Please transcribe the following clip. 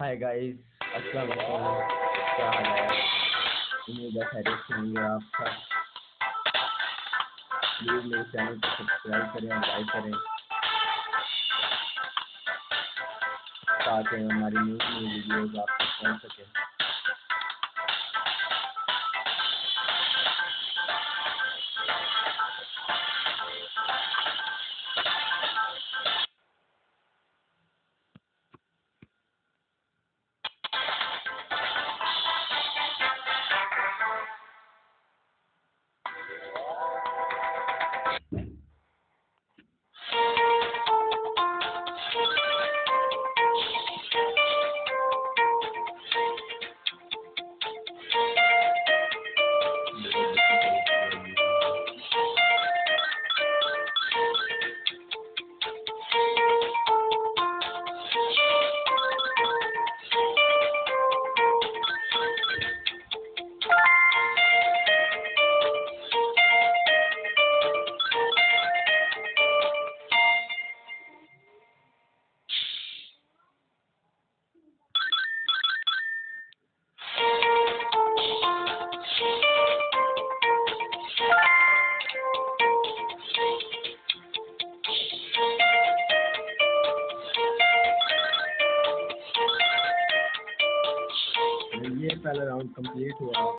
Hi guys, अस्सलाम वालेकुम। क्या हाल है? उम्मीद है खैरियत से होंगे आप सब। प्लीज़ मेरे चैनल को सब्सक्राइब करें और लाइक करें ताकि हमारी न्यू वीडियोज़ आप तक पहुँच सकें। ये पहला राउंड कंप्लीट हुआ।